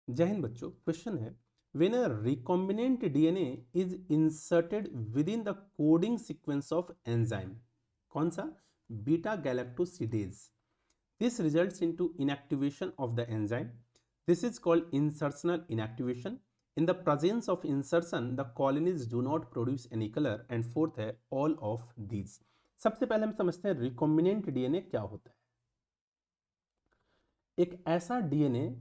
जय हिंद बच्चों। क्वेश्चन है, when a recombinant DNA is inserted with in the coding sequence of enzyme, कौन सा? Beta galactosidase, this results into inactivation of the enzyme. This is called insertional inactivation. In the presence of insertion the colonies do not produce any colour. And fourth है all of these. सबसे पहले हम समझते हैं recombinant DNA क्या होता है। एक ऐसा डीएनए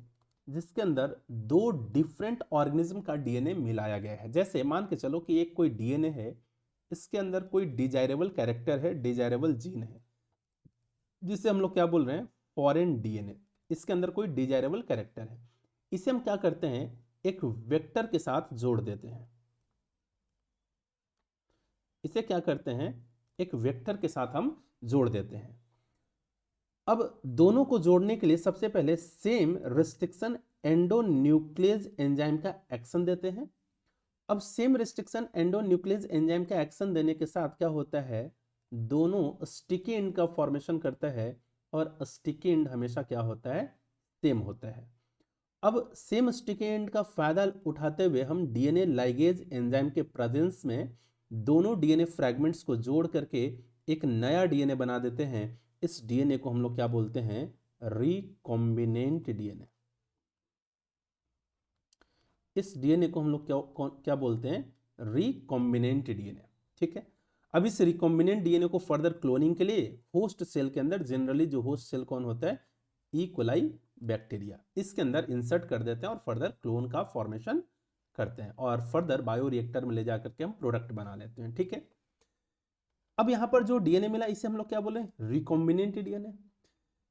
जिसके अंदर दो डिफरेंट ऑर्गेनिज्म का डीएनए मिलाया गया है। जैसे मान के चलो कि एक कोई डीएनए है, इसके अंदर कोई डिजायरेबल कैरेक्टर है, डिजायरेबल जीन है, जिसे हम लोग क्या बोल रहे हैं? Foreign DNA. इसके अंदर कोई डिजायरेबल कैरेक्टर है, इसे हम क्या करते हैं? एक वेक्टर के साथ जोड़ देते हैं। इसे क्या करते हैं? एक वेक्टर के साथ हम जोड़ देते हैं। अब दोनों को जोड़ने के लिए सबसे पहले सेम रिस्ट्रिक्शन एंडोन्यूक्लियस एंजाइम का एक्शन देते हैं। अब सेम रिस्ट्रिक्शन एंडोन्यूक्लियस एंजाइम का एक्शन देने के साथ क्या होता है? दोनों स्टिकी एंड का फॉर्मेशन करता है, और स्टिकी एंड हमेशा क्या होता है? सेम होता है। अब सेम स्टिकी एंड का फायदा उठाते हुए हम डीएनए लाइगेज एंजाइम के प्रेजेंस में दोनों डीएनए फ्रैगमेंट्स को जोड़ करके एक नया डीएनए बना देते हैं। इस डीएनए को हम लोग क्या बोलते हैं? Recombinant DNA. इस डीएनए को हम लोग क्या बोलते हैं? Recombinant DNA. ठीक है। अब इस रिकॉम्बिनेंट डीएनए को फर्दर क्लोनिंग के लिए होस्ट सेल के अंदर, जनरली जो होस्ट सेल कौन होता है? ई कोलाई बैक्टीरिया, इसके अंदर इंसर्ट कर देते हैं और फर्दर क्लोन का फॉर्मेशन करते हैं, और फर्दर बायोरिएक्टर में ले जाकर के हम प्रोडक्ट बना लेते हैं। ठीक है। अब यहां पर जो डीएनए मिला इसे हम लोग क्या बोले? Recombinant DNA.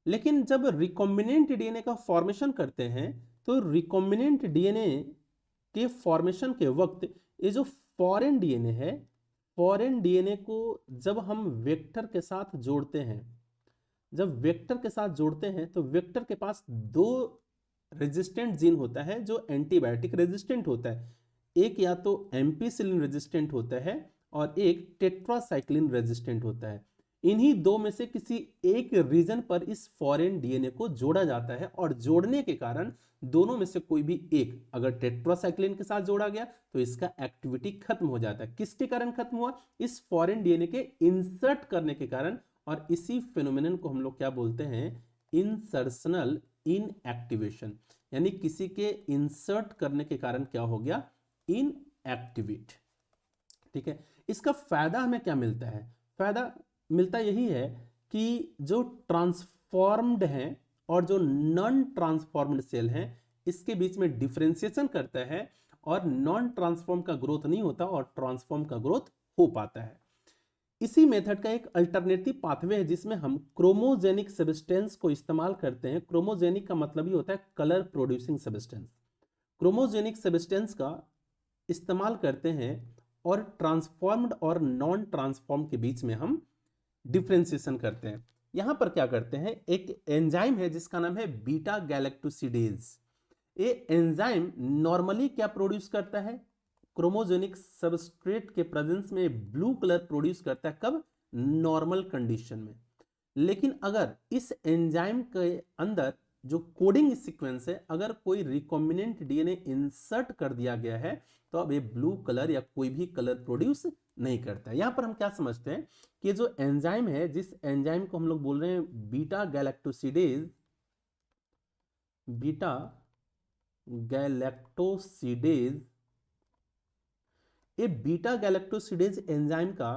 लेकिन जब रिकॉम्बिनेंट डीएनए का फॉर्मेशन करते हैं तो रिकॉम्बिनेंट डीएनए के फॉर्मेशन के वक्त ये जो फॉरेन डीएनए है, फॉरेन डीएनए को जब हम वेक्टर के साथ जोड़ते हैं, जब वेक्टर के साथ जोड़ते हैं तो वेक्टर के पास दो रेजिस्टेंट जीन होता है जो एंटीबायोटिक रेजिस्टेंट होता है। एक या तो एम्पीसिलिन रेजिस्टेंट होता है और एक टेट्रासाइक्लिन रेजिस्टेंट होता है। इन्हीं दो में से किसी एक रीजन पर इस फॉरेन डीएनए को जोड़ा जाता है, और जोड़ने के कारण दोनों में से कोई भी एक अगर टेट्रासाइक्लिन के साथ जोड़ा गया तो इसका एक्टिविटी खत्म हो जाता है। किसके कारण खत्म हुआ? इस फॉरेन डीएनए के इंसर्ट करने के कारण। और इसी फिनोमिनन को हम लोग क्या बोलते हैं? Insertional inactivation. यानी किसी के इंसर्ट करने के कारण क्या हो गया? इनएक्टिवेट। ठीक है। इसका फायदा हमें क्या मिलता है? फायदा मिलता यही है कि जो ट्रांसफॉर्म्ड हैं और जो नॉन ट्रांसफॉर्म्ड सेल हैं, इसके बीच में डिफरेंशिएशन करता है, और नॉन ट्रांसफॉर्म का ग्रोथ नहीं होता और ट्रांसफॉर्म का ग्रोथ हो पाता है। इसी मेथड का एक अल्टरनेटिव पाथवे है जिसमें हम क्रोमोजेनिक सब्सटेंस को इस्तेमाल करते हैं। क्रोमोजेनिक का मतलब ही होता है colour producing substance. Chromogenic substance का इस्तेमाल करते हैं और ट्रांसफॉर्म्ड और नॉन ट्रांसफॉर्म के बीच में हम डिफ्रेंसिएशन करते हैं। यहां पर क्या करते हैं? एक एंजाइम है जिसका नाम है बीटा गैलेक्टोसिडेज। ये एंजाइम नॉर्मली क्या प्रोड्यूस करता है? क्रोमोजेनिक सबस्ट्रेट के प्रेजेंस में ब्लू कलर प्रोड्यूस करता है। कब? नॉर्मल कंडीशन में। लेकिन अगर इस एंजाइम के अंदर जो कोडिंग सीक्वेंस है, अगर कोई रिकॉम्बिनेंट डीएनए इंसर्ट कर दिया गया है तो अब ये ब्लू कलर या कोई भी कलर प्रोड्यूस नहीं करता है। यहां पर हम क्या समझते हैं कि जो एंजाइम है, जिस एंजाइम को हम लोग बोल रहे हैं बीटा गैलेक्टोसिडेज, बीटा गैलेक्टोसिडेज, ये बीटा गैलेक्टोसिडेज एंजाइम का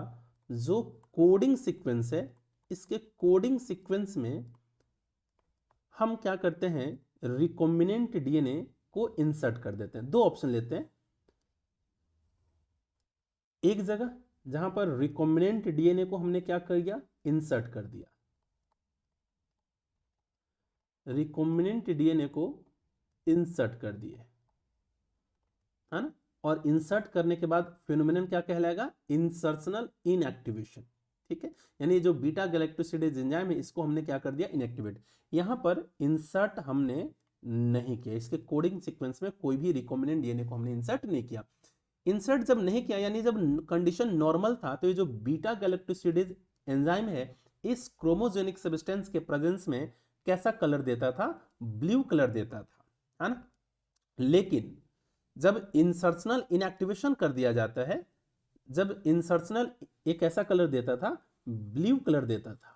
जो कोडिंग सीक्वेंस है, इसके कोडिंग सीक्वेंस में हम क्या करते हैं? रिकॉम्बिनेंट डीएनए को इंसर्ट कर देते हैं। दो ऑप्शन लेते हैं। एक जगह जहां पर रिकॉम्बिनेंट डीएनए को हमने क्या कर दिया? इंसर्ट कर दिया। रिकॉम्बिनेंट डीएनए को इंसर्ट कर दिए, है ना? और इंसर्ट करने के बाद फिनोमिनन क्या कहलाएगा? Insertional inactivation. ठीक है। यानी जो बीटा गैलेक्टोसिडेज एंजाइम है, इसको हमने क्या कर दिया? इनएक्टिवेट। यहां पर इंसर्ट हमने नहीं किया, इसके कोडिंग सीक्वेंस में कोई भी रिकॉम्बिनेंट डीएनए को हमने इंसर्ट नहीं किया। इंसर्ट जब नहीं किया, यानी जब कंडीशन नॉर्मल था, तो ये जो बीटा गैलेक्टोसिडेज एंजाइम है, इस क्रोमोजेनिक सब्सटेंस के प्रेजेंस में कैसा कलर देता था? ब्लू कलर देता था, है ना? लेकिन जब इंसर्शनल इनएक्टिवेशन कर दिया जाता है, जब इंसर्शनल एक ऐसा कलर देता था, ब्लू कलर देता था,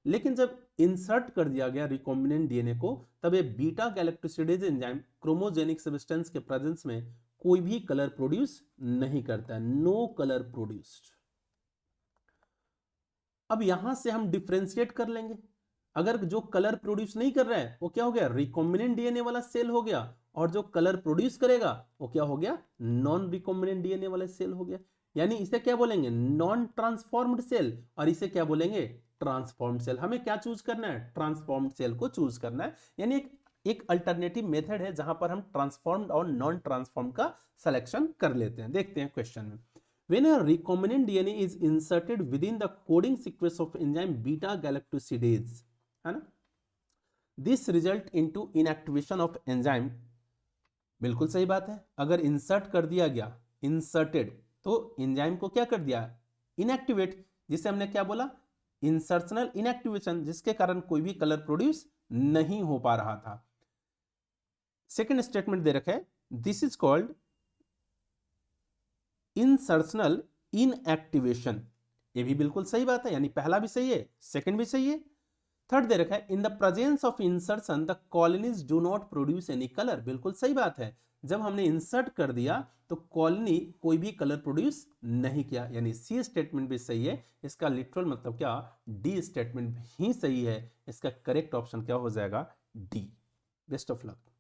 लेकिन जब इंसर्ट कर दिया गया रिकॉम्बिनेंट डीएनए को, तब ये beta galactosidase enzyme chromogenic substance के प्रेजेंस में कोई भी कलर प्रोड्यूस नहीं करता है, नो कलर प्रोड्यूस्ड। अब यहां से हम डिफरेंशिएट कर लेंगे, अगर जो कलर प्रोड्यूस नहीं कर रहा है वो क्या हो गया, रिकॉम्बिनेंट डीएनए वाला सेल हो गया, और जो कलर प्रोड्यूस करेगा वो क्या हो गया, नॉन रिकॉम्बिनेंट डीएनए वाला सेल हो गया। यानी इसे क्या बोलेंगे, नॉन ट्रांसफॉर्म्ड सेल, और इसे क्या बोलेंगे, ट्रांसफॉर्म्ड सेल। हमें क्या चूज करना है, ट्रांसफॉर्म्ड सेल को चूज करना है। यानी एक अल्टरनेटिव मेथड है जहां पर हम ट्रांसफॉर्म्ड और नॉन ट्रांसफॉर्म्ड का सिलेक्शन कर लेते हैं। देखते हैं क्वेश्चन में, when a recombinant DNA is inserted within the coding sequence of enzyme beta galactosidase, है ना, this result into inactivation of enzyme। बिल्कुल सही बात है, अगर इंसर्ट कर दिया गया, इंसर्टेड, तो एंजाइम को क्या कर दिया, इनएक्टिवेट, जिसे हमने क्या बोला, इंसर्शनल इनएक्टिवेशन, जिसके कारण कोई भी कलर प्रोड्यूस नहीं हो पा रहा था। सेकेंड स्टेटमेंट दे रखा है, this is called insertional inactivation. ये भी बिल्कुल सही बात है, यानी पहला भी सही है, सेकंड भी सही है। थर्ड दे रखा है, in the presence of insertion the colonies do not produce any colour. बिल्कुल सही बात है, जब हमने इंसर्ट कर दिया तो कॉलोनी कोई भी कलर प्रोड्यूस नहीं किया, यानी सी स्टेटमेंट भी सही है। इसका लिटरल मतलब क्या, डी स्टेटमेंट ही सही है। इसका करेक्ट ऑप्शन क्या हो जाएगा, डी। Best of luck.